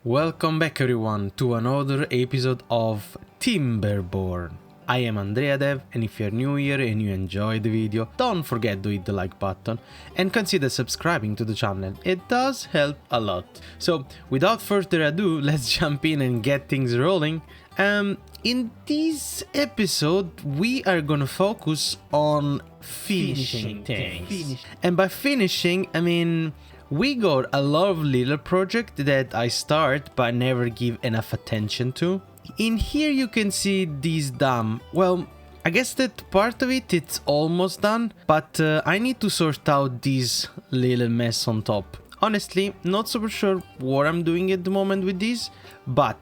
Welcome back everyone to another episode of Timberborn. I am Andrea Dev, and if you're new here and you enjoyed the video, don't forget to hit the like button and consider subscribing to the channel. It does help a lot. So without further ado, let's jump in and get things rolling. In this episode we are gonna focus on finishing things. And by finishing I mean we got a lot of little projects that I start but never give enough attention to. In here you can see this dam. Well, I guess that part of it's almost done, but I need to sort out this little mess on top. Honestly, not super sure what I'm doing at the moment with this, but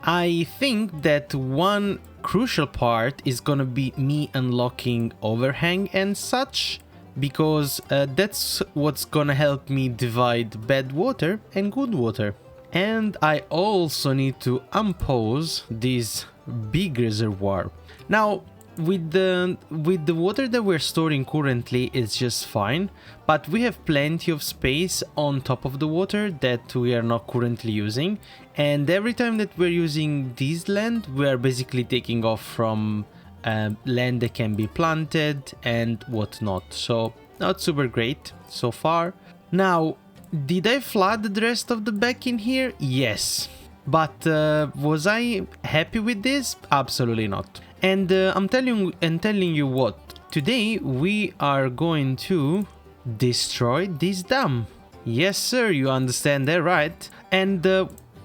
I think that one crucial part is gonna be me unlocking overhang and such, because that's what's gonna help me divide bad water and good water. And I also need to unpause this big reservoir. Now with the water that we're storing currently it's just fine, but we have plenty of space on top of the water that we are not currently using, and every time that we're using this land we are basically taking off from land that can be planted and whatnot. So not super great so far. Now, did I flood the rest of the back in here? Yes. But was I happy with this? Absolutely not. And I'm telling you what, today we are going to destroy this dam. Yes sir, you understand that right? And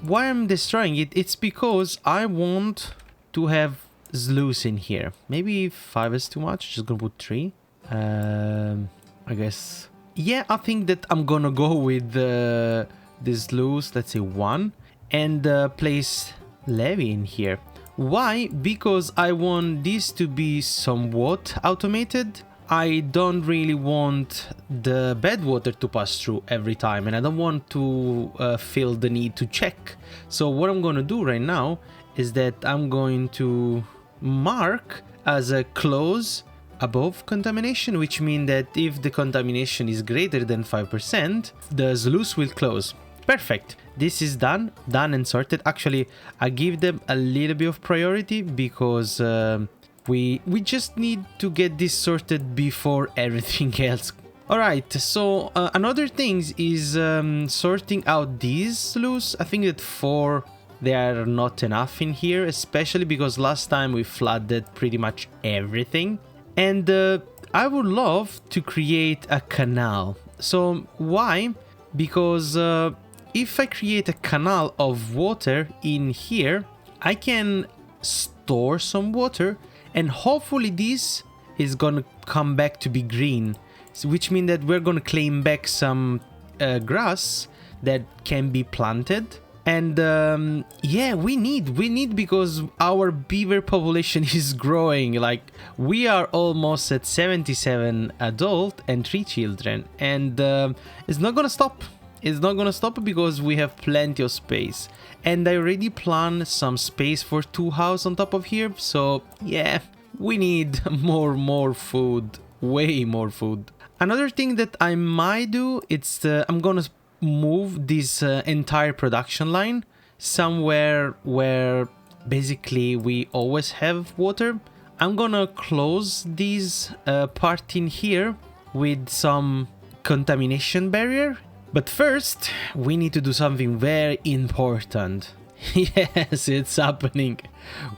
why I'm destroying it, it's because I want to have sluices in here. Maybe 5 is too much, just gonna put 3. I guess, yeah, I think that I'm gonna go with this sluice, let's say 1, and place levee in here. Why? Because I want this to be somewhat automated. I don't really want the bad water to pass through every time, and I don't want to feel the need to check. So what I'm gonna do right now is that I'm going to mark as a close above contamination, which means that if the contamination is greater than 5%, the sluice will close. Perfect. This is done and sorted. Actually, I give them a little bit of priority because we just need to get this sorted before everything else. Alright, so another thing is sorting out these sluices. I think that 4, they are not enough in here, especially because last time we flooded pretty much everything. And I would love to create a canal. So why? Because if I create a canal of water in here, I can store some water, and hopefully this is gonna come back to be green, which means that we're gonna claim back some grass that can be planted. And yeah, we need because our beaver population is growing. Like, we are almost at 77 adult and 3 children, and it's not gonna stop. It's not gonna stop because we have plenty of space, and I already planned some space for 2 houses on top of here. So yeah, we need more food, way more food. Another thing that I might do, it's I'm gonna move this entire production line somewhere where basically we always have water. I'm gonna close this part in here with some contamination barrier. But first, we need to do something very important. Yes, it's happening.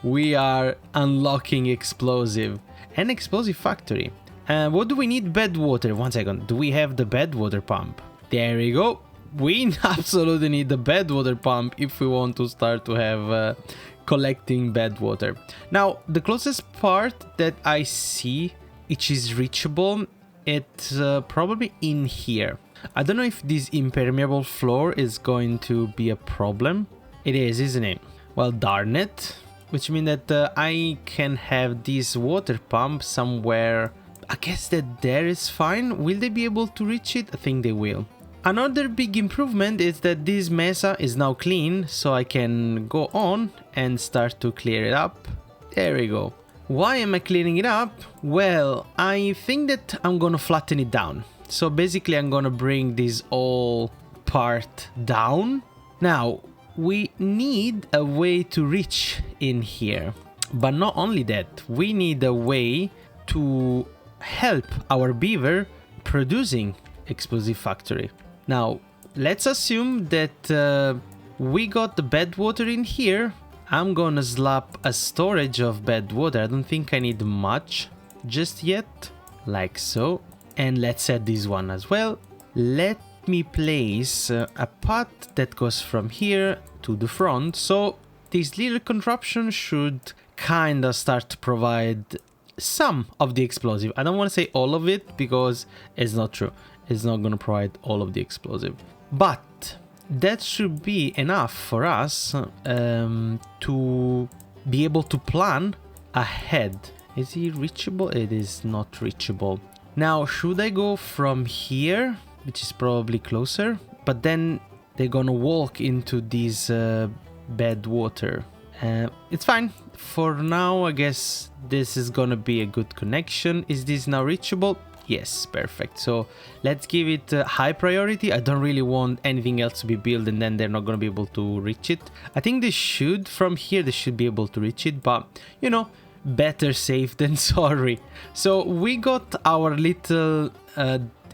We are unlocking explosive, an explosive factory. What do we need? Bad water. 1 second. Do we have the bad water pump? There we go. We absolutely need the bad water pump if we want to start to have collecting bad water. Now, the closest part that I see, which is reachable, it's probably in here. I don't know if this impermeable floor is going to be a problem. It is, isn't it? Well, darn it. Which means that I can have this water pump somewhere. I guess that there is fine. Will they be able to reach it? I think they will. Another big improvement is that this mesa is now clean, so I can go on and start to clear it up. There we go. Why am I cleaning it up? Well, I think that I'm gonna flatten it down. So basically I'm gonna bring this all part down. Now, we need a way to reach in here. But not only that, we need a way to help our beaver producing explosive factory. Now, let's assume that we got the bed water in here. I'm gonna slap a storage of bed water. I don't think I need much just yet, like so. And let's add this one as well. Let me place a pot that goes from here to the front. So this little contraption should kind of start to provide some of the explosive. I don't want to say all of it because it's not true. It's not going to provide all of the explosive. But that should be enough for us to be able to plan ahead. Is it reachable? It is not reachable. Now, should I go from here, which is probably closer? But then they're gonna walk into this bed water. It's fine. For now, I guess this is gonna be a good connection. Is this now reachable? Yes, perfect. So let's give it high priority. I don't really want anything else to be built and then they're not gonna be able to reach it. I think they should, from here, they should be able to reach it, but you know, better safe than sorry. So we got our little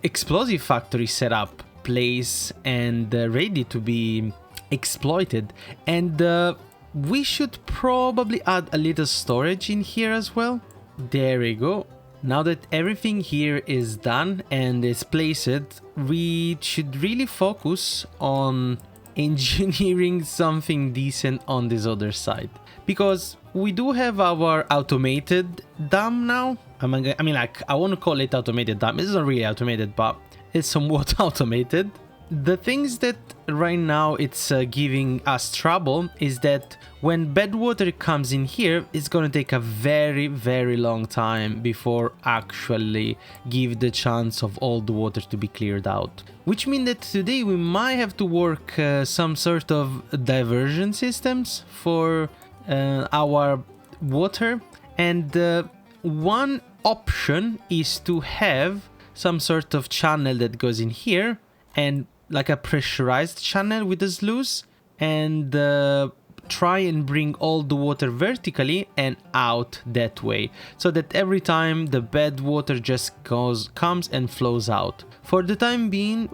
explosive factory set up, place, and ready to be exploited. And we should probably add a little storage in here as well. There we go. Now that everything here is done and is placed, we should really focus on engineering something decent on this other side. Because we do have our automated dam now. I mean, like, I want to call it automated dam. It's not really automated, but it's somewhat automated. The things that right now it's giving us trouble is that when bed water comes in here, it's gonna take a very, very long time before actually give the chance of all the water to be cleared out. Which means that today we might have to work some sort of diversion systems for our water. And one option is to have some sort of channel that goes in here and like a pressurized channel with a sluice, and try and bring all the water vertically and out that way, so that every time the bed water just comes and flows out. For the time being,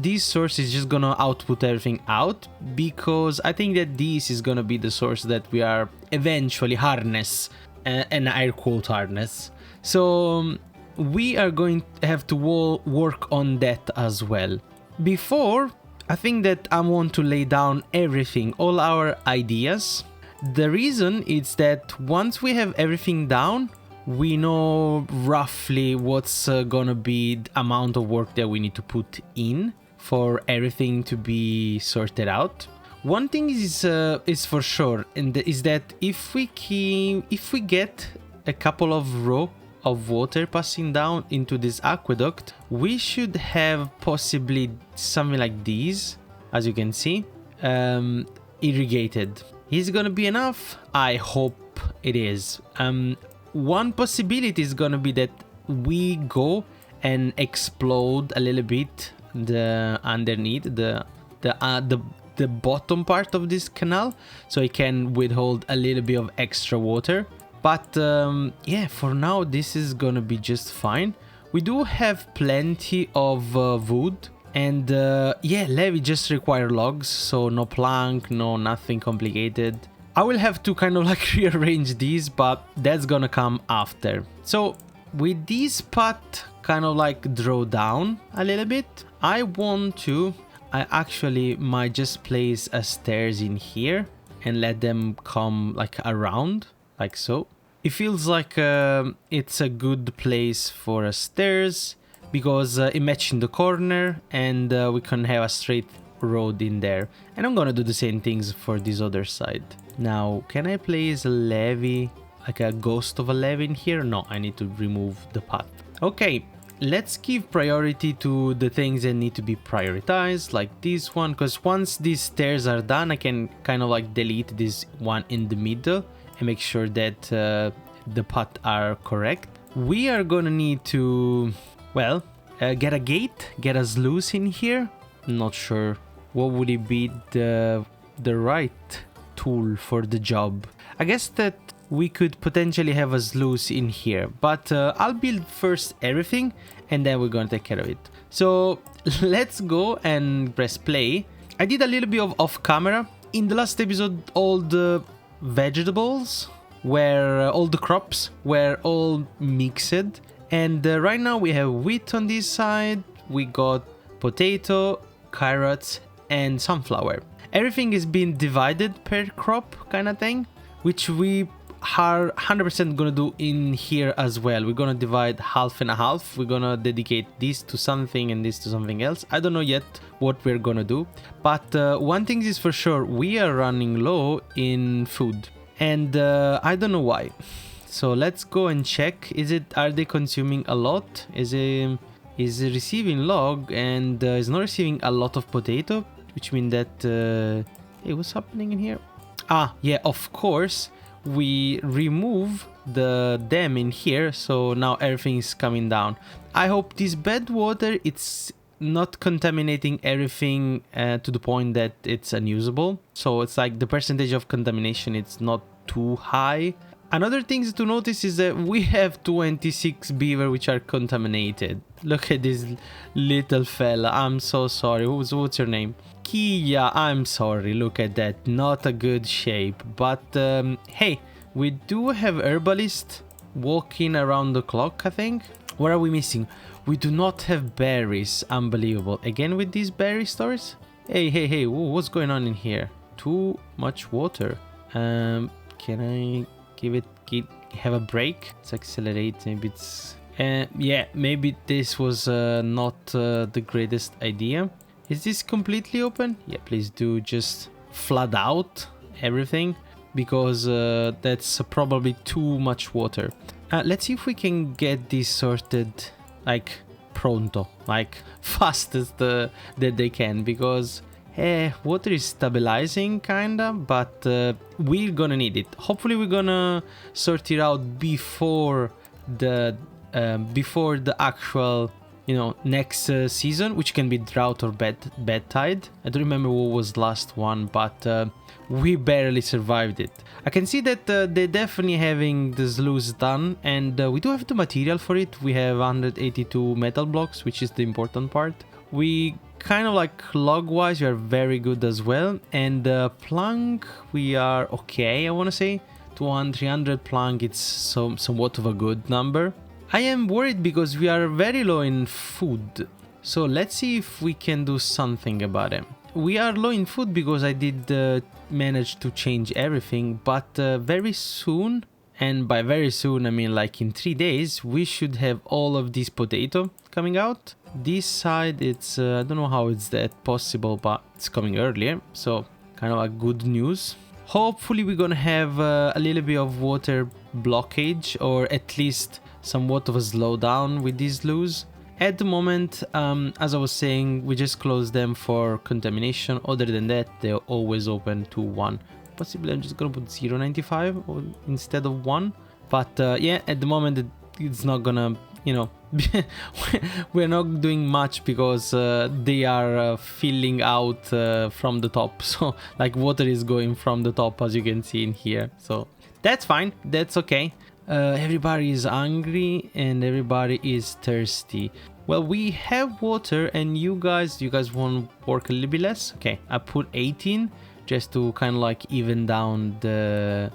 this source is just gonna output everything out, because I think that this is gonna be the source that we are eventually harness, and air quote harness. So we are going to have to work on that as well. Before, I think that I want to lay down everything, all our ideas. The reason is that once we have everything down, we know roughly what's gonna be the amount of work that we need to put in for everything to be sorted out. One thing is for sure, and is that if we get a couple of rows of water passing down into this aqueduct, we should have possibly something like these, as you can see, irrigated. Is it gonna be enough? I hope it is. One possibility is gonna be that we go and explode a little bit the underneath the bottom part of this canal, so it can withhold a little bit of extra water. But yeah, for now this is gonna be just fine. We do have plenty of wood, and yeah, levee just require logs, so no plank, no nothing complicated. I will have to kind of like rearrange these, but that's gonna come after. So with this pot kind of like draw down a little bit, I actually might just place a stairs in here and let them come like around, like so. It feels like it's a good place for a stairs, because it matches the corner and we can have a straight road in there. And I'm gonna do the same things for this other side. Now, can I place a levee, like a ghost of a levee in here? No, I need to remove the path. Okay, let's give priority to the things that need to be prioritized, like this one, because once these stairs are done, I can kind of like delete this one in the middle and make sure that the paths are correct. We are gonna need to, well, get a gate, get a sluice in here. Not sure what would it be, the the right tool for the job. I guess that we could potentially have a sluice in here, but I'll build first everything and then we're gonna take care of it. So let's go and press play. I did a little bit of off camera. In the last episode, all the vegetables were, all the crops were all mixed. And right now we have wheat on this side, we got potato, carrots and sunflower. Everything is being divided per crop kind of thing, which we are 100% gonna do in here as well. We're gonna divide half and a half. We're gonna dedicate this to something and this to something else. I don't know yet what we're gonna do, but one thing is for sure, we are running low in food and I don't know why. So let's go and check. Are they consuming a lot? Is it receiving log and is not receiving a lot of potato, which means that hey, what's happening in here? Ah, yeah, of course we remove the dam in here, so now everything is coming down. I hope this bad water, it's not contaminating everything to the point that it's unusable. So it's like the percentage of contamination, it's not too high. Another thing to notice is that we have 26 beaver which are contaminated. Look at this little fella. I'm so sorry. What's your name? Kia. I'm sorry. Look at that. Not a good shape. But hey, we do have herbalist walking around the clock, I think. What are we missing? We do not have berries. Unbelievable. Again with these berry stories? Hey. What's going on in here? Too much water. Can I have a break? Let's accelerate. Maybe it's yeah, maybe this was not the greatest idea. Is this completely open? Yeah, please do just flood out everything, because that's probably too much water. Let's see if we can get this sorted like pronto, like fastest that they can, because water is stabilizing kinda, but we're gonna need it. Hopefully we're gonna sort it out before the actual, you know, next season, which can be drought or bad tide. I don't remember what was last one, but we barely survived it. I can see that they're definitely having the sluice done, and we do have the material for it. We have 182 metal blocks, which is the important part. We kind of like log wise we are very good as well, and plank we are okay. I want to say 300 plank, it's somewhat of a good number. I am worried because we are very low in food, so let's see if we can do something about it. We are low in food because I did manage to change everything, but very soon, and by very soon I mean like in 3 days, we should have all of these potato coming out. This side, it's I don't know how it's that possible, but it's coming earlier, so kind of a good news. Hopefully we're gonna have a little bit of water blockage, or at least somewhat of a slowdown with these sluices. At the moment, as I was saying, we just close them for contamination. Other than that, they're always open to 1. Possibly I'm just gonna put 0.95 instead of 1, but yeah, at the moment it's not gonna, you know, we're not doing much because they are filling out from the top, so like water is going from the top, as you can see in here, so that's fine, that's okay. Everybody is hungry and everybody is thirsty. Well, we have water, and you guys want to work a little bit less. Okay, I put 18 just to kind of like even down the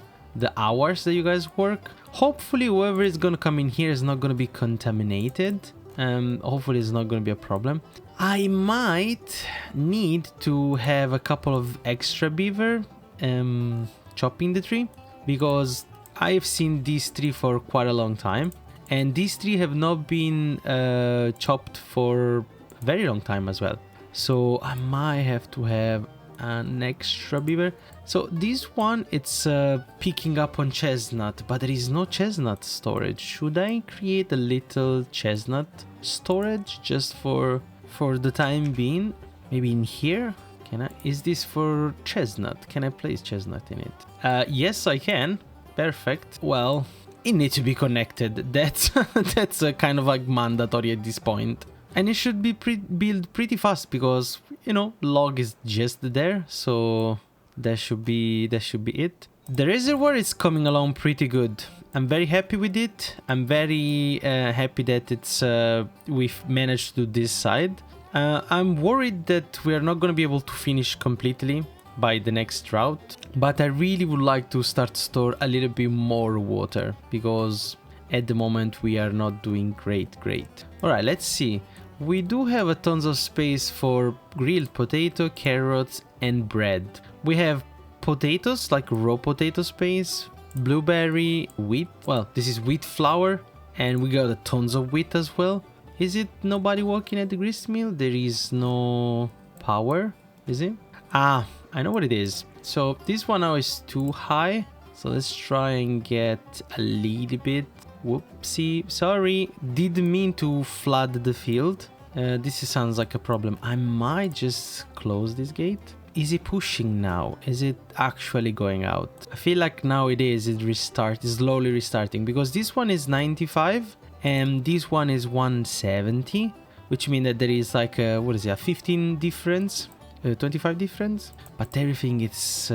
hours that you guys work. Hopefully whoever is gonna come in here is not gonna be contaminated. Hopefully it's not gonna be a problem. I might need to have a couple of extra beaver chopping the tree, because I've seen these three for quite a long time, and these three have not been chopped for a very long time as well. So I might have to have an extra beaver. So this one, it's picking up on chestnut, but there is no chestnut storage. Should I create a little chestnut storage just for the time being? Maybe in here? Can I? Is this for chestnut? Can I place chestnut in it? Yes, I can. Perfect. Well, it needs to be connected. That's kind of like mandatory at this point. And it should be built pretty fast because, you know, log is just there. So that should be it. The reservoir is coming along pretty good. I'm very happy with it. I'm very happy that it's we've managed to do this side. I'm worried that we are not going to be able to finish completely by the next drought, but I really would like to start store a little bit more water, because at the moment we are not doing great. All right, let's see. We do have a tons of space for grilled potato, carrots, and bread. We have potatoes, like raw potato space, blueberry, wheat. Well, this is wheat flour, and we got a tons of wheat as well. Is it nobody working at the grist mill? There is no power, is it? Ah, I know what it is. So this one now is too high. So let's try and get a little bit. Whoopsie, sorry, didn't mean to flood the field. This sounds like a problem. I might just close this gate. Is it pushing now? Is it actually going out? I feel like now it is. It's slowly restarting, because this one is 95 and this one is 170, which means that there is like a, what is it, a 15 difference, 25 difference, but everything is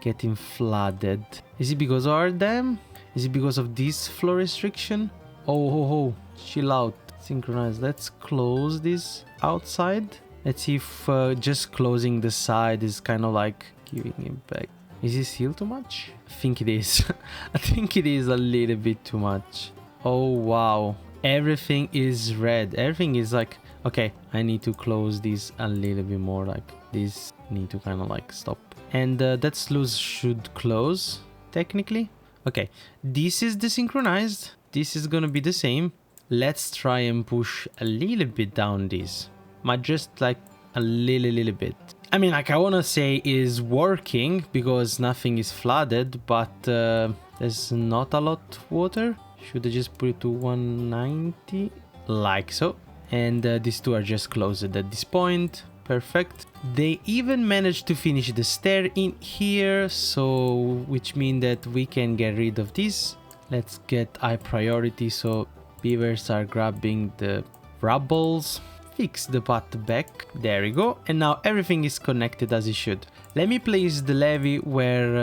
getting flooded. Is it because of our dam? Is it because of this flow restriction? Oh, chill out. Synchronize. Let's close this outside. Let's see if just closing the side is kind of like giving it back. Is it still too much? I think it is. I think it is a little bit too much. Oh, wow. Everything is red. Everything is like, okay, I need to close this a little bit more. Like this need to kind of like stop. And that sluice should close technically. Okay, this is desynchronized. This is gonna be the same. Let's try and push a little bit down this. Might just like a little bit. I mean, like I wanna say is working because nothing is flooded, but there's not a lot of water. Should I just put it to 190? Like so. And these two are just closed at this point. Perfect. They even managed to finish the stair in here, so which means that we can get rid of this. Let's get high priority, so beavers are grabbing the rubbles. Fix the path back. There we go. And now everything is connected as it should. Let me place the levee where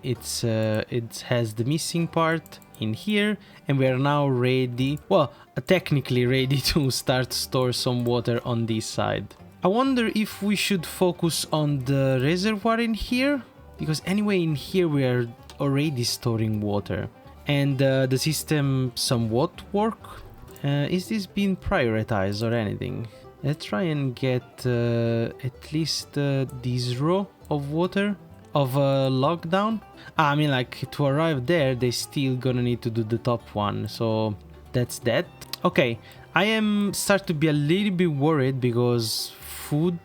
it has the missing part in here, and we are now ready, well, technically ready to start store some water on this side. I wonder if we should focus on the reservoir in here, because anyway in here we are already storing water, and the system somewhat work. Is this being prioritized or anything? Let's try and get at least this row of water of lockdown. I mean, like to arrive there they still gonna need to do the top one, so that's that. Okay, I am start to be a little bit worried because food,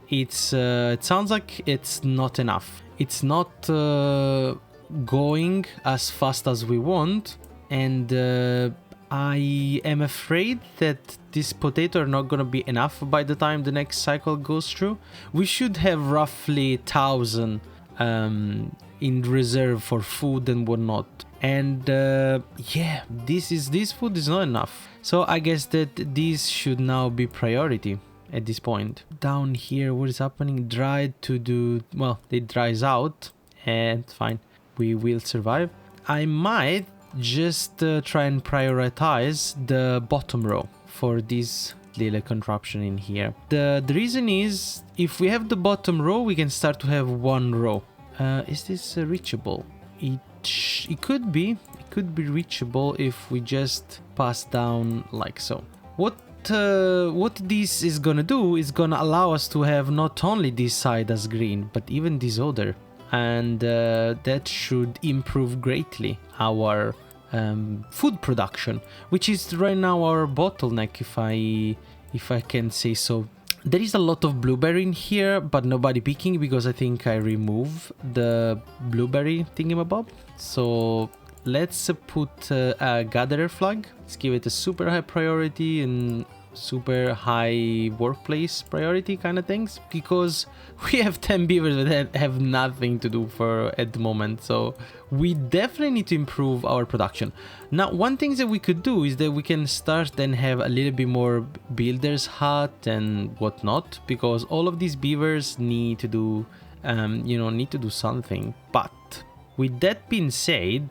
it sounds like it's not enough. It's not going as fast as we want, and I am afraid that this potato are not gonna be enough by the time the next cycle goes through. We should have roughly 1,000 in reserve for food and whatnot, and yeah, this food is not enough, so I guess that this should now be priority at this point. Down here, what is happening? Dried to do, well, it dries out, and fine, we will survive. I might just try and prioritize the bottom row for this little contraption in here. The reason is, if we have the bottom row, we can start to have one row. Is this reachable? It could be reachable if we just pass down like so. What this is gonna do is gonna allow us to have not only this side as green, but even this other, and that should improve greatly our food production, which is right now our bottleneck, if I can say so. There is a lot of blueberry in here, but nobody picking because I think I remove the blueberry thingamabob. So let's put a gatherer flag. Let's give it a super high priority and super high workplace priority kind of things, because we have 10 beavers that have nothing to do for at the moment, so we definitely need to improve our production. Now, one thing that we could do is that we can start and have a little bit more builder's hut and whatnot, because all of these beavers need to do need to do something. But with that being said,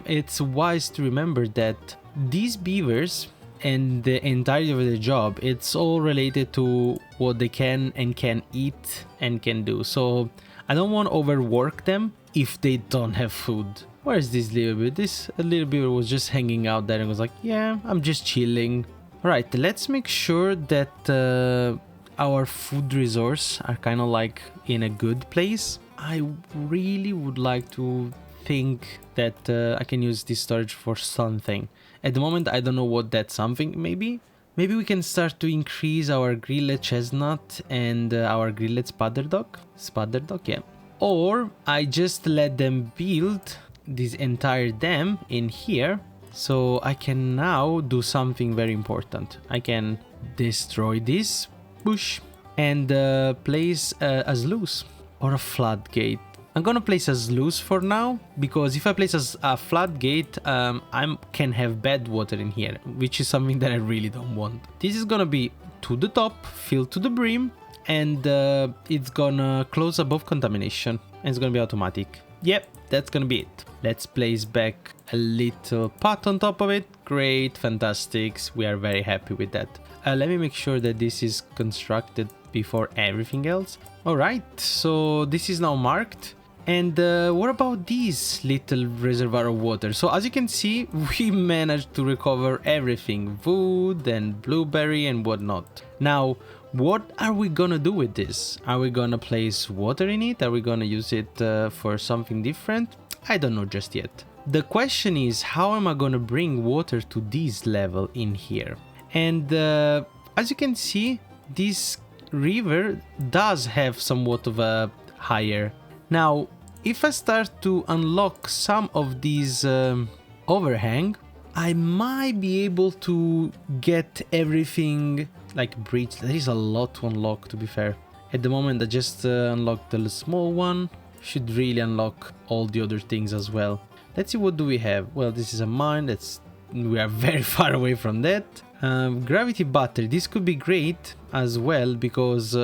it's wise to remember that these beavers and the entirety of the job, it's all related to what they can and can eat and can do. So I don't want to overwork them if they don't have food. Where is this little bit? This little beaver was just hanging out there and was like, yeah, I'm just chilling. All right, let's make sure that our food resource are kind of like in a good place. I really would like to think that I can use this storage for something. At the moment, I don't know what that something may be. Maybe we can start to increase our grilled chestnut and our grilled spudderdock. Spudderdock, yeah. Or I just let them build this entire dam in here. So I can now do something very important. I can destroy this bush and place a sluice or a floodgate. I'm gonna place a sluice for now, because if I place a floodgate, I can have bad water in here, which is something that I really don't want. This is gonna be to the top, filled to the brim, and it's gonna close above contamination, and it's gonna be automatic. Yep, that's gonna be it. Let's place back a little pot on top of it. Great, fantastic. We are very happy with that. Let me make sure that this is constructed before everything else. All right, so this is now marked. And what about this little reservoir of water? So as you can see, we managed to recover everything, wood and blueberry and whatnot. Now, what are we gonna do with this? Are we gonna place water in it? Are we gonna use it for something different? I don't know just yet. The question is, how am I gonna bring water to this level in here? And as you can see, this river does have somewhat of a higher. Now, if I start to unlock some of these overhang, I might be able to get everything like breached. There is a lot to unlock, to be fair. At the moment, I just unlocked the small one. Should really unlock all the other things as well. Let's see, what do we have? Well, this is a mine. We are very far away from that. Gravity battery. This could be great as well, because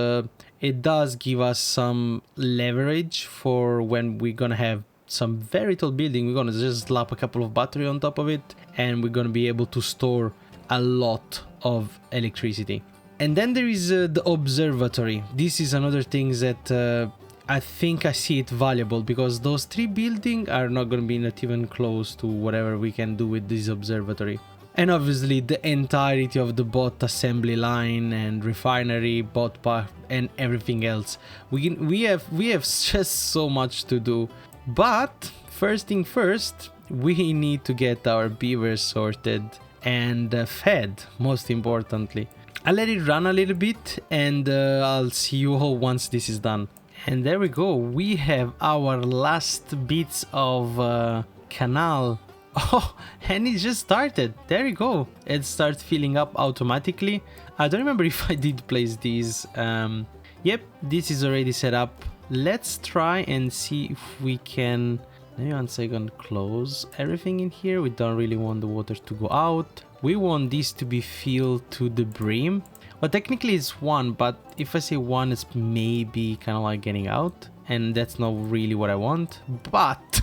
it does give us some leverage for when we're gonna have some very tall building. We're gonna just slap a couple of battery on top of it, and we're gonna be able to store a lot of electricity. And then there is the observatory. This is another thing that I think I see it valuable, because those 3 buildings are not gonna be not even close to whatever we can do with this observatory. And obviously the entirety of the bot assembly line and refinery, bot park, and everything else. We have just so much to do. But first thing first, we need to get our beavers sorted and fed, most importantly. I'll let it run a little bit, and I'll see you all once this is done. And there we go. We have our last bits of canal. Oh, and it just started. There you go. It starts filling up automatically. I don't remember if I did place these. Yep, this is already set up. Let's try and see if we can... Let me 1 second close everything in here. We don't really want the water to go out. We want this to be filled to the brim. Well, technically it's 1, but if I say 1, it's maybe kind of like getting out. And that's not really what I want. But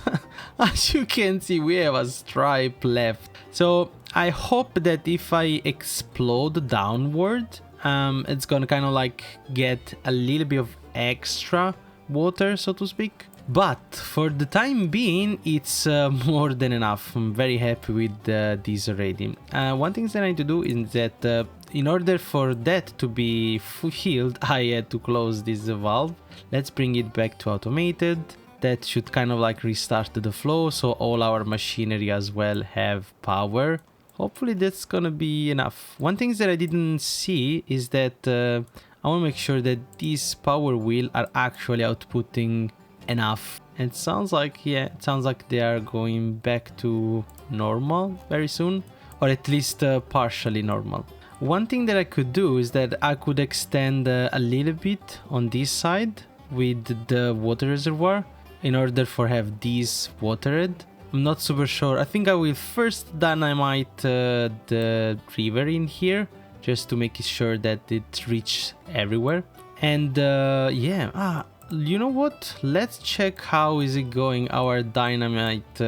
as you can see, we have a stripe left. So I hope that if I explode downward, it's gonna kind of like get a little bit of extra water, so to speak. But for the time being, it's more than enough. I'm very happy with this already. One thing that I need to do is that in order for that to be filled, I had to close this valve. Let's bring it back to automated. That should kind of like restart the flow, so all our machinery as well have power. Hopefully that's gonna be enough. One thing that I didn't see is that I want to make sure that these power wheel are actually outputting enough. It sounds like, yeah, it sounds like they are going back to normal very soon, or at least partially normal. One thing that I could do is that I could extend a little bit on this side with the water reservoir in order for have these watered. I'm not super sure. I think I will first dynamite the river in here just to make sure that it reach everywhere. And yeah, you know what? Let's check how is it going, our dynamite.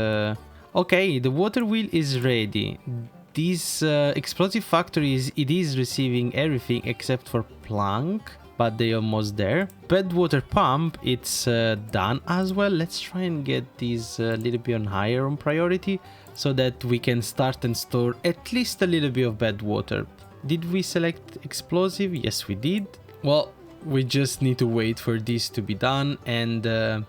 Okay, the water wheel is ready. This explosive factory it is receiving everything except for plank, but they almost there. Bed water pump, it's done as well. Let's try and get these a little bit on higher on priority so that we can start and store at least a little bit of bed water. Did we select explosive? Yes, we did. Well, we just need to wait for this to be done, and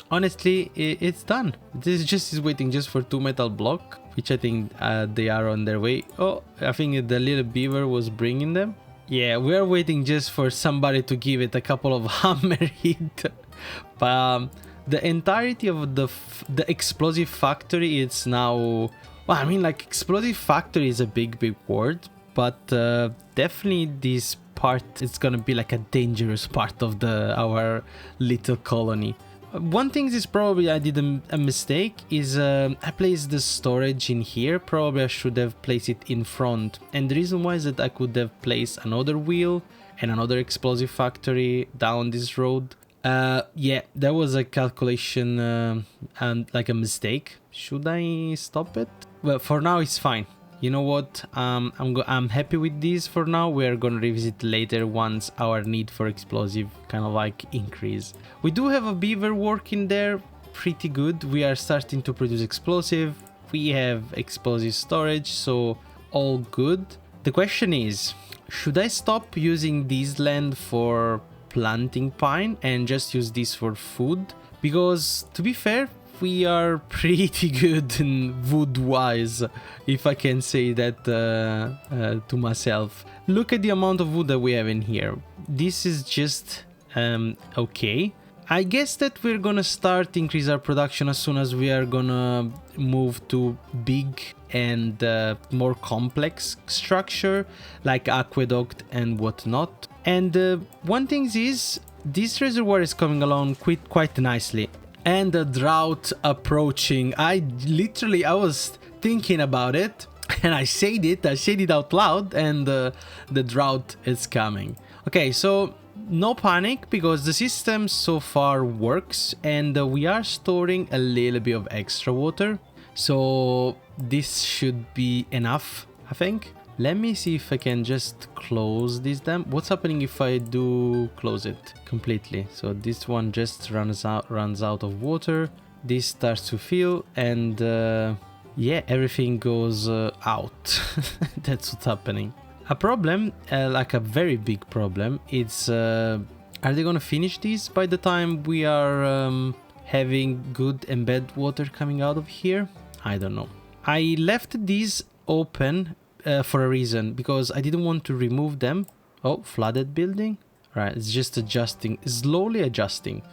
honestly, it's done. This is waiting just for 2 metal block, which I think they are on their way. Oh, I think the little beaver was bringing them. Yeah, we are waiting just for somebody to give it a couple of hammer hit. But the entirety of the explosive factory, it's now... Well, I mean, like, explosive factory is a big word, but definitely this part is gonna be like a dangerous part of our little colony. One thing is probably I did a mistake is I placed the storage in here. Probably I should have placed it in front, and the reason why is that I could have placed another wheel and another explosive factory down this road. Yeah, that was a calculation and like a mistake. Should I stop it? Well, for now it's fine. You know what? I'm happy with this for now. We are gonna revisit later once our need for explosive kind of like increase. We do have a beaver working there pretty good. We are starting to produce explosive. We have explosive storage, so all good. The question is, should I stop using this land for planting pine and just use this for food? Because to be fair, we are pretty good in wood wise, if I can say that to myself. Look at the amount of wood that we have in here. This is just okay. I guess that we're gonna start increase our production as soon as we are gonna move to big and more complex structure like aqueduct and whatnot. And one thing is, this reservoir is coming along quite nicely. And the drought approaching. I was thinking about it and I said it out loud, and the drought is coming. Okay, so no panic because the system so far works, and we are storing a little bit of extra water. So this should be enough, I think. Let me see if I can just close this dam. What's happening if I do close it completely? So this one just runs out of water. This starts to fill, and yeah, everything goes out. That's what's happening. A problem, like a very big problem, it's are they gonna finish this by the time we are having good embed water coming out of here? I don't know. I left these open for a reason, because I didn't want to remove them. Oh, flooded building. Right, it's just adjusting, slowly adjusting.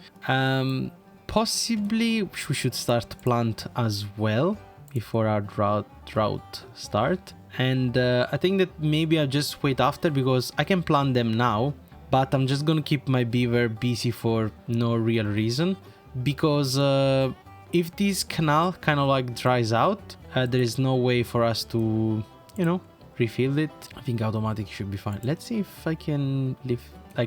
Possibly we should start plant as well before our drought start. And I think that maybe I'll just wait after, because I can plant them now, but I'm just gonna keep my beaver busy for no real reason, because if this canal kind of like dries out, there is no way for us to, you know, refill it. I think automatic should be fine. Let's see if I can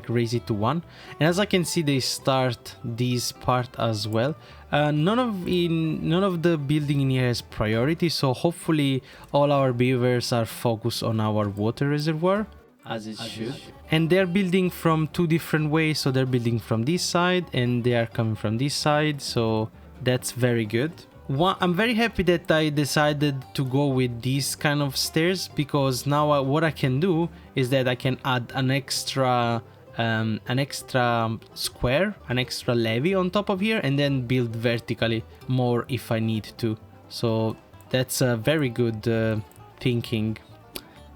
raise it to 1. And as I can see, they start this part as well. None of the building in here has priority, so hopefully all our beavers are focused on our water reservoir, as it should. And they're building from 2 different ways, so they're building from this side and they are coming from this side, so that's very good. I'm very happy that I decided to go with these kind of stairs, because now what I can do is that I can add an extra square, an extra levee on top of here, and then build vertically more if I need to. So that's a very good thinking.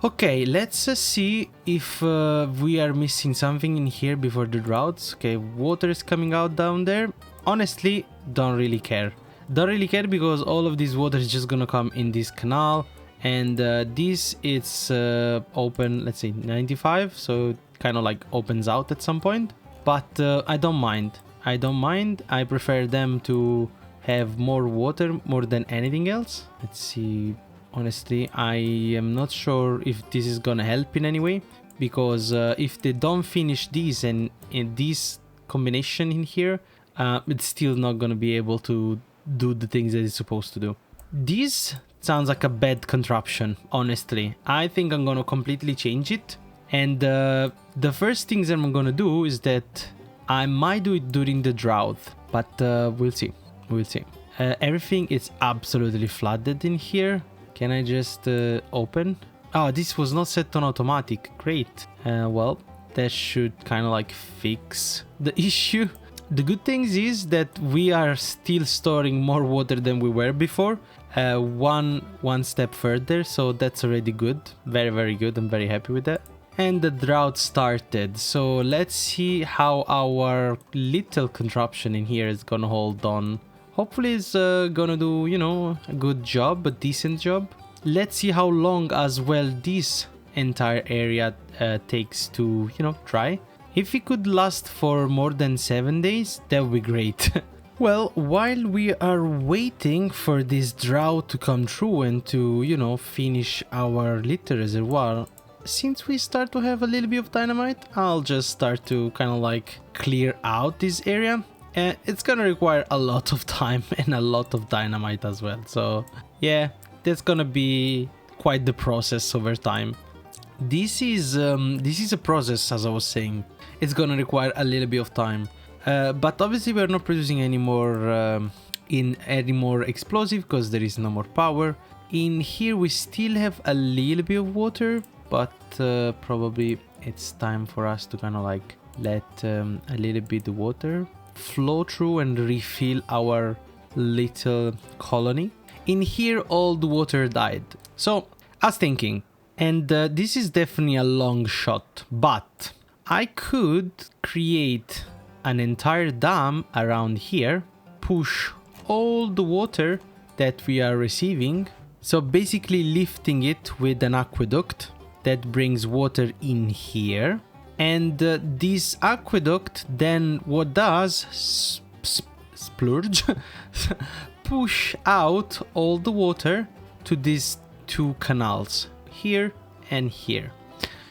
Okay, let's see if we are missing something in here before the droughts. Okay, water is coming out down there. Honestly, don't really care. Don't really care, because all of this water is just gonna come in this canal, and this it's open, let's say 95, so it kind of like opens out at some point. But I don't mind. I prefer them to have more water more than anything else. Let's see. Honestly, I am not sure if this is gonna help in any way, because if they don't finish these and this combination in here, it's still not gonna be able to do the things that it's supposed to do. This sounds like a bad contraption, honestly. I think I'm gonna completely change it. And the first things that I'm gonna do is that I might do it during the drought, but we'll see. We'll see. Everything is absolutely flooded in here. Can I just open? Oh, this was not set on automatic. Great. Well, that should kind of like fix the issue. The good thing is that we are still storing more water than we were before. One step further, so that's already good. Very, very good. I'm very happy with that. And the drought started, so let's see how our little contraption in here is gonna hold on. Hopefully it's gonna do, you know, a good job, a decent job. Let's see how long as well this entire area takes to, you know, dry. If it could last for more than 7 days, that would be great. Well, while we are waiting for this drought to come through and to, you know, finish our little reservoir, since we start to have a little bit of dynamite, I'll just start to kind of like clear out this area. And it's gonna require a lot of time and a lot of dynamite as well. So yeah, that's gonna be quite the process over time. This is a process, as I was saying. It's gonna require a little bit of time. But obviously we're not producing any more explosive because there is no more power. In here we still have a little bit of water, but probably it's time for us to kind of like let a little bit of water flow through and refill our little colony. In here all the water died. So I was thinking, and this is definitely a long shot, but I could create an entire dam around here, push all the water that we are receiving, so basically lifting it with an aqueduct that brings water in here. And this aqueduct then what does, splurge, push out all the water to these two canals, here and here,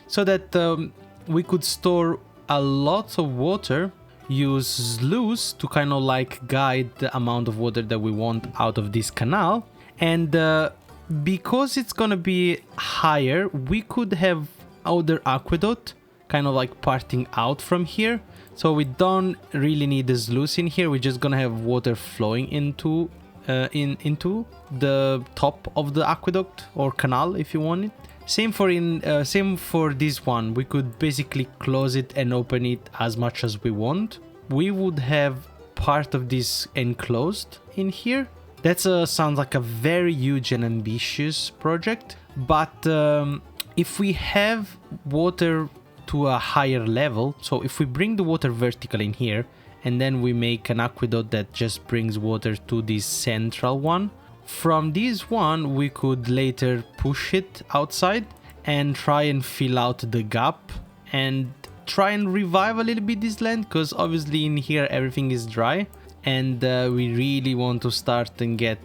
so that we could store a lot of water, use sluice to kind of like guide the amount of water that we want out of this canal. And because it's gonna be higher, we could have other aqueduct kind of like parting out from here, so we don't really need the sluice in here. We're just gonna have water flowing into the top of the aqueduct or canal if you want it. Same for this one. We could basically close it and open it as much as we want. We would have part of this enclosed in here. That sounds like a very huge and ambitious project, but if we have water to a higher level, so if we bring the water vertical in here and then we make an aqueduct that just brings water to this central one, from this one we could later push it outside and try and fill out the gap and try and revive a little bit this land, because obviously in here everything is dry, and we really want to start and get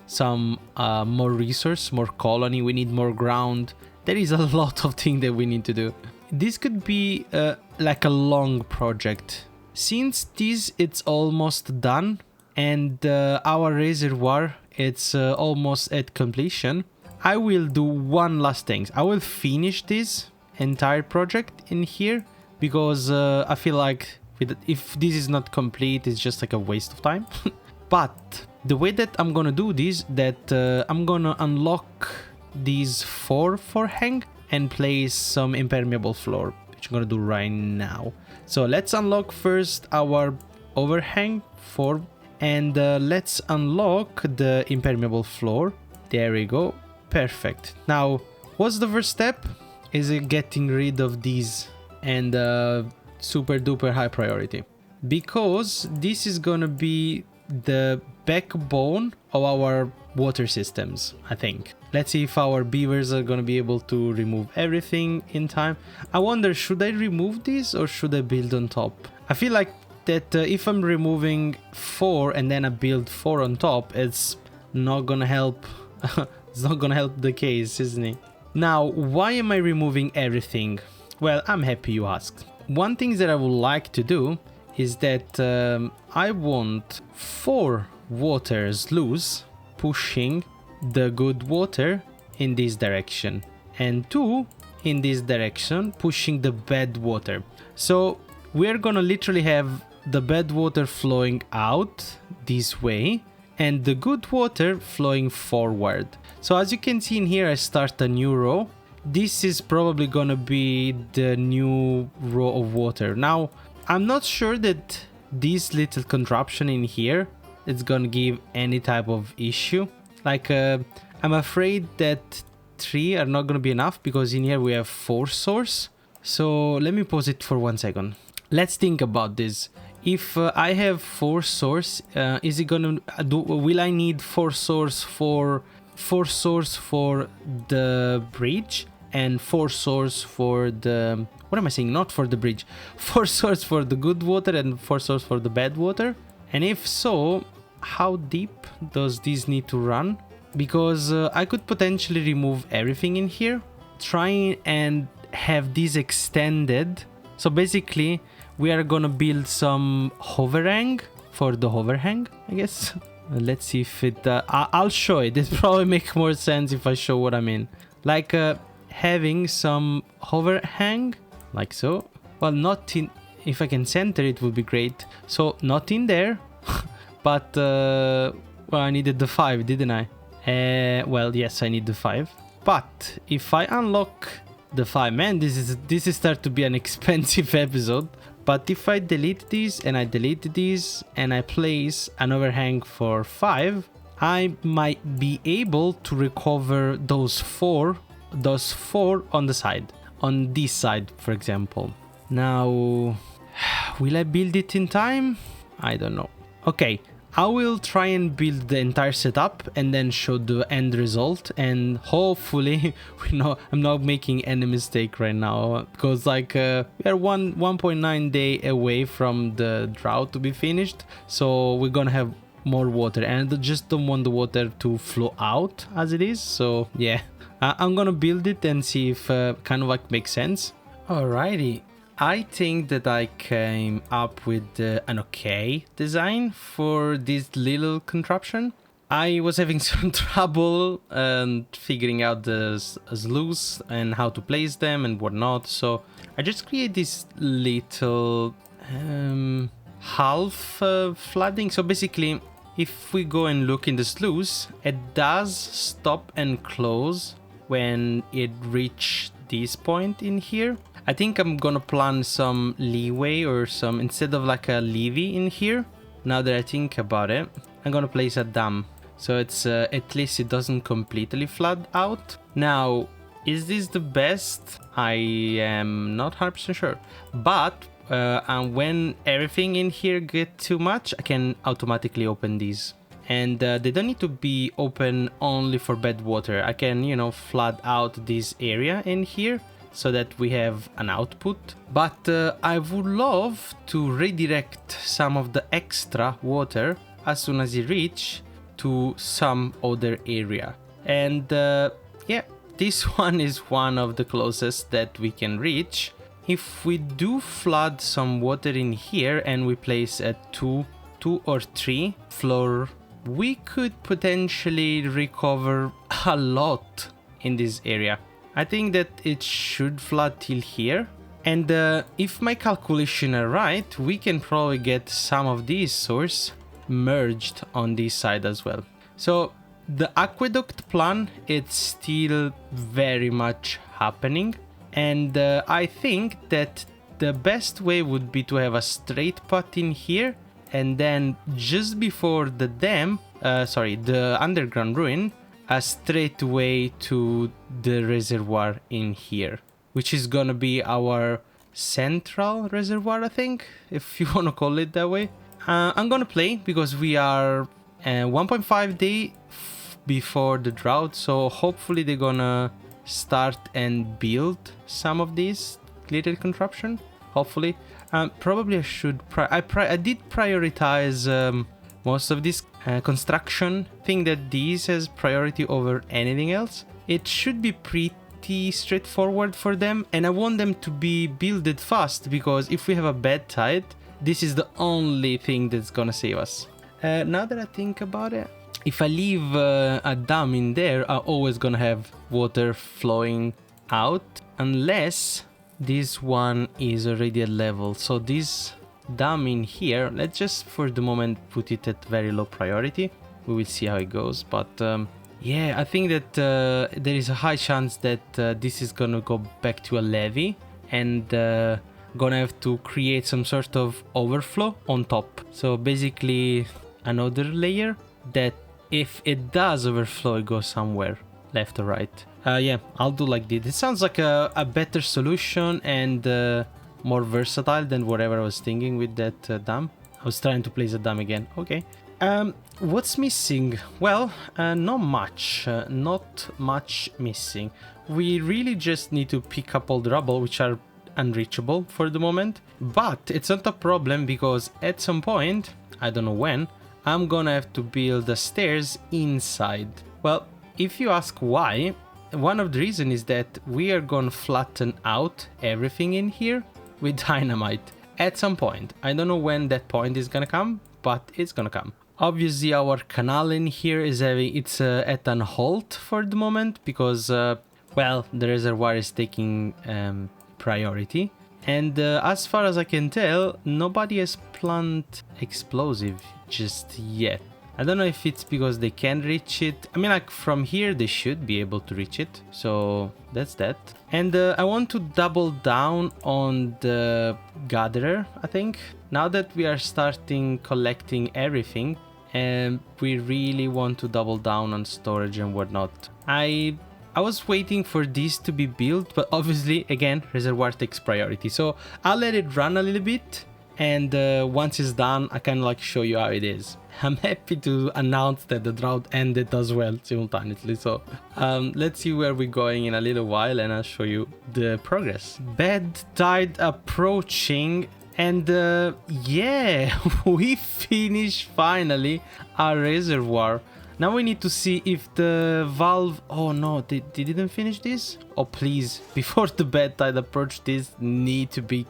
some more resource, more colony. We need more ground. There is a lot of things that we need to do. This could be like a long project. Since it's almost done and our reservoir it's almost at completion, I will do one last thing. I will finish this entire project in here, because I feel like if this is not complete, it's just like a waste of time. But the way that I'm gonna do this, that I'm gonna unlock these 4 forehang and place some impermeable floor, which I'm gonna do right now. So let's unlock first our overhang 4, and let's unlock the impermeable floor. There we go. Perfect. Now, what's the first step? Is it getting rid of these, and super duper high priority, because this is gonna be the backbone of our water systems, I think. Let's see if our beavers are gonna be able to remove everything in time. I wonder, should I remove this or should I build on top? I feel like that if I'm removing 4 and then I build 4 on top, it's not gonna help. It's not gonna help the case, isn't it? Now, why am I removing everything? Well, I'm happy you asked. One thing that I would like to do is that I want 4 water sluices pushing the good water in this direction and 2 in this direction pushing the bad water. So we're gonna literally have the bad water flowing out this way and the good water flowing forward. So as you can see in here, I start a new row. This is probably gonna be the new row of water. Now, I'm not sure that this little contraption in here is gonna give any type of issue. Like, I'm afraid that 3 are not gonna be enough because in here we have 4 source. So let me pause it for 1 second. Let's think about this. If I have 4 source, is it gonna will I need 4 source for the bridge and 4 source for the, what am I saying? Not for the bridge. 4 source for the good water and 4 source for the bad water. And if so, how deep does this need to run? Because I could potentially remove everything in here, trying and have this extended. So basically, we are gonna build some overhang for the overhang, I guess. Let's see if it... I'll show it. It probably make more sense if I show what I mean. Like having some overhang, like so. Well, not in... If I can center it would be great. So, not in there. But, well, I needed the 5, didn't I? Well, yes, I need the 5. But, if I unlock the 5... Man, this is start to be an expensive episode. But if I delete these and I delete these and I place an overhang for 5, I might be able to recover those 4 on the side, on this side, for example. Now, will I build it in time? I don't know. Okay, I will try and build the entire setup and then show the end result, and hopefully I'm not making any mistake right now, because like we are 1.9 day away from the drought to be finished, so we're gonna have more water, and I just don't want the water to flow out as it is. So yeah, I'm gonna build it and see if kind of like makes sense. Alrighty. I think that I came up with an okay design for this little contraption. I was having some trouble figuring out the sluices and how to place them and whatnot, so I just create this little half flooding. So basically, if we go and look in the sluice, it does stop and close when it reaches this point in here. I think I'm gonna plan some leeway or some, instead of like a levee in here, now that I think about it, I'm gonna place a dam. So it's at least it doesn't completely flood out. Now, is this the best? I am not 100% sure. But when everything in here get too much, I can automatically open these. And they don't need to be open only for bad water. I can, you know, flood out this area in here, so that we have an output. But I would love to redirect some of the extra water as soon as it reach to some other area. And yeah, this one is one of the closest that we can reach. If we do flood some water in here and we place a 2 or 3 floor, we could potentially recover a lot in this area. I think that it should flood till here, and if my calculation are right, we can probably get some of these source merged on this side as well. So the aqueduct plan, it's still very much happening, and I think that the best way would be to have a straight path in here, and then just before the dam, the underground ruin, a straight way to the reservoir in here, which is gonna be our central reservoir, I think, if you want to call it that way. I'm gonna play because we are 1.5 day before the drought, so hopefully they're gonna start and build some of these little contraption, hopefully. Probably I should I did prioritize most of this construction. Think that this has priority over anything else. It should be pretty straightforward for them, and I want them to be builded fast, because if we have a bad tide this is the only thing that's gonna save us. Now that I think about it, if I leave a dam in there, I'm always gonna have water flowing out unless this one is already at level. So this dam in here, let's just for the moment put it at very low priority. We will see how it goes, but yeah, I think that there is a high chance that this is gonna go back to a levee and gonna have to create some sort of overflow on top. So basically another layer that if it does overflow, it goes somewhere left or right. Yeah, I'll do like this. It sounds like a better solution and more versatile than whatever I was thinking with that dam. I was trying to place a dam again. Okay. What's missing? Well, not much missing. We really just need to pick up all the rubble, which are unreachable for the moment. But it's not a problem because at some point, I don't know when, I'm gonna have to build the stairs inside. Well, if you ask why, one of the reasons is that we are gonna flatten out everything in here with dynamite at some point. I don't know when that point is gonna come, but it's gonna come. Obviously our canal in here is at an halt for the moment because well, the reservoir is taking priority, and as far as I can tell, nobody has planted explosive just yet. I don't know if it's because they can reach it. I mean, like from here they should be able to reach it, so that's that. And I want to double down on the gatherer, I think. Now that we are starting collecting everything, and we really want to double down on storage and whatnot. I was waiting for this to be built, but obviously, again, reservoir takes priority. So I'll let it run a little bit, and once it's done, I kind of like show you how it is. I'm happy to announce that the drought ended as well simultaneously. So let's see where we're going in a little while, and I'll show you the progress. Bed tide approaching. And yeah, we finished finally our reservoir. Now we need to see if the valve... Oh no, they didn't finish this? Oh please, before the bed tide approach, this need to be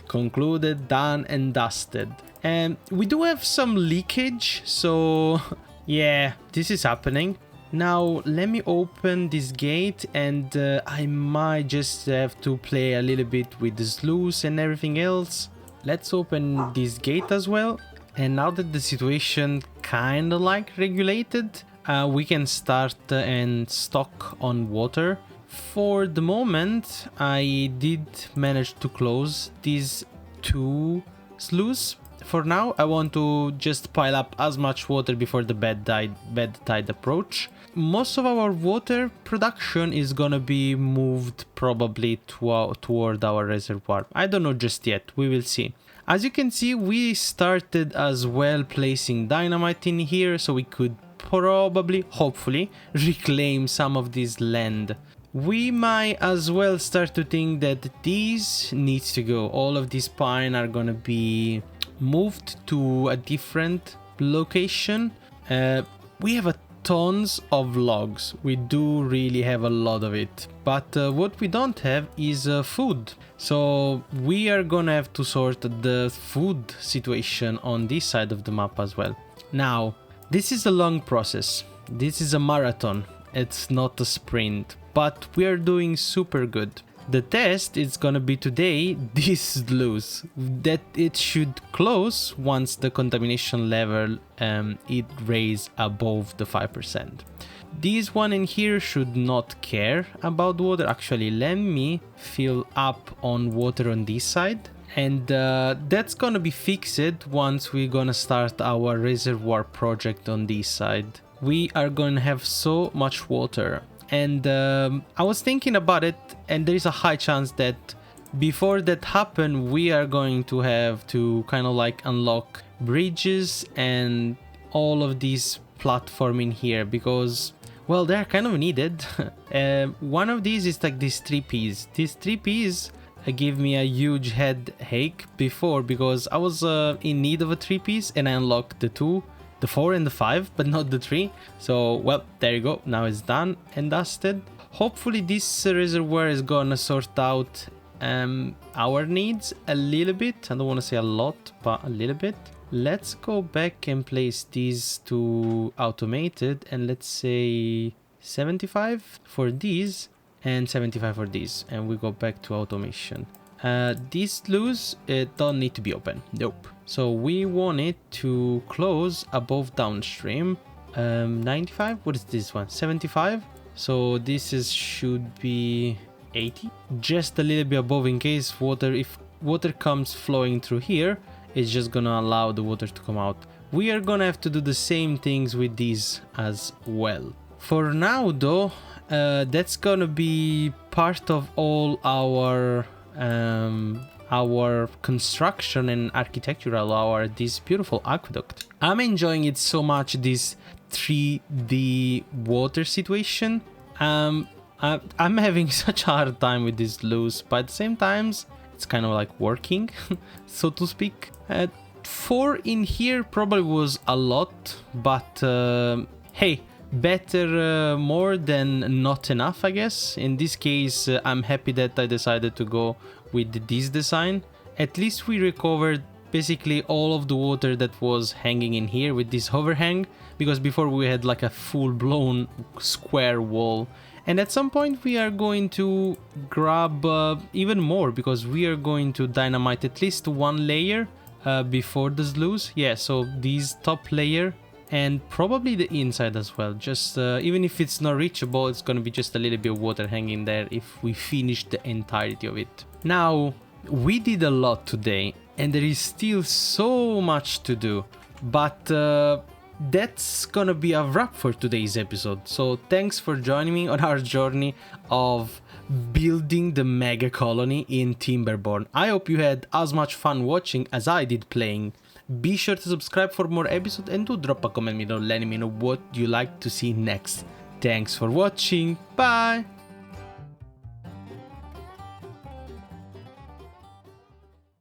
concluded, done and dusted. And we do have some leakage, so yeah, this is happening. Now let me open this gate, and I might just have to play a little bit with the sluice and everything else. Let's open this gate as well. And now that the situation kind of like regulated, we can start and stock on water. For the moment, I did manage to close these two sluices. For now, I want to just pile up as much water before the bed tide approach. Most of our water production is gonna be moved probably toward our reservoir. I don't know just yet, we will see. As you can see, we started as well placing dynamite in here, so we could probably, hopefully, reclaim some of this land. We might as well start to think that this needs to go. All of these pine are gonna be moved to a different location. We have tons of logs. We do really have a lot of it, but what we don't have is food. So we are gonna have to sort the food situation on this side of the map as well. Now, this is a long process. This is a marathon. It's not a sprint, but we are doing super good. The test is gonna be today, this sluice, that it should close once the contamination level it raise above the 5%. This one in here should not care about water. Actually, let me fill up on water on this side, and that's gonna be fixed once we're gonna start our reservoir project on this side. We are gonna have so much water. And I was thinking about it, and there is a high chance that before that happen, we are going to have to kind of like unlock bridges and all of these platform in here because, well, they're kind of needed. One of these is like these 3Ps. These 3Ps give me a huge headache before because I was in need of a 3Ps and I unlocked the 2. The 4 and the 5, but not the 3. So, well, there you go. Now it's done and dusted. Hopefully this reservoir is gonna sort out our needs a little bit. I don't want to say a lot, but a little bit. Let's go back and place these to automated, and let's say 75 for these and 75 for these, and we go back to automation. These sluices don't need to be open. Nope. So we want it to close above downstream. 95. What is this one? 75. So this is should be 80. Just a little bit above in case water. If water comes flowing through here, it's just gonna allow the water to come out. We are gonna have to do the same things with these as well. For now though, that's gonna be part of all our construction and architectural, this beautiful aqueduct. I'm enjoying it so much, this 3D water situation. I'm having such a hard time with this sluice, but at the same time it's kind of like working, so to speak. 4 in here probably was a lot, but hey, better more than not enough, I guess. In this case, I'm happy that I decided to go with this design. At least we recovered basically all of the water that was hanging in here with this overhang, because before we had like a full-blown square wall. And at some point we are going to grab even more, because we are going to dynamite at least one layer before the sluice. Yeah, so this top layer and probably the inside as well. Just even if it's not reachable, it's going to be just a little bit of water hanging there if we finish the entirety of it. Now, we did a lot today and there is still so much to do, but that's gonna be a wrap for today's episode. So thanks for joining me on our journey of building the mega colony in Timberborn. I hope you had as much fun watching as I did playing. Be sure to subscribe for more episodes and do drop a comment below letting me know what you like to see next. Thanks for watching, bye!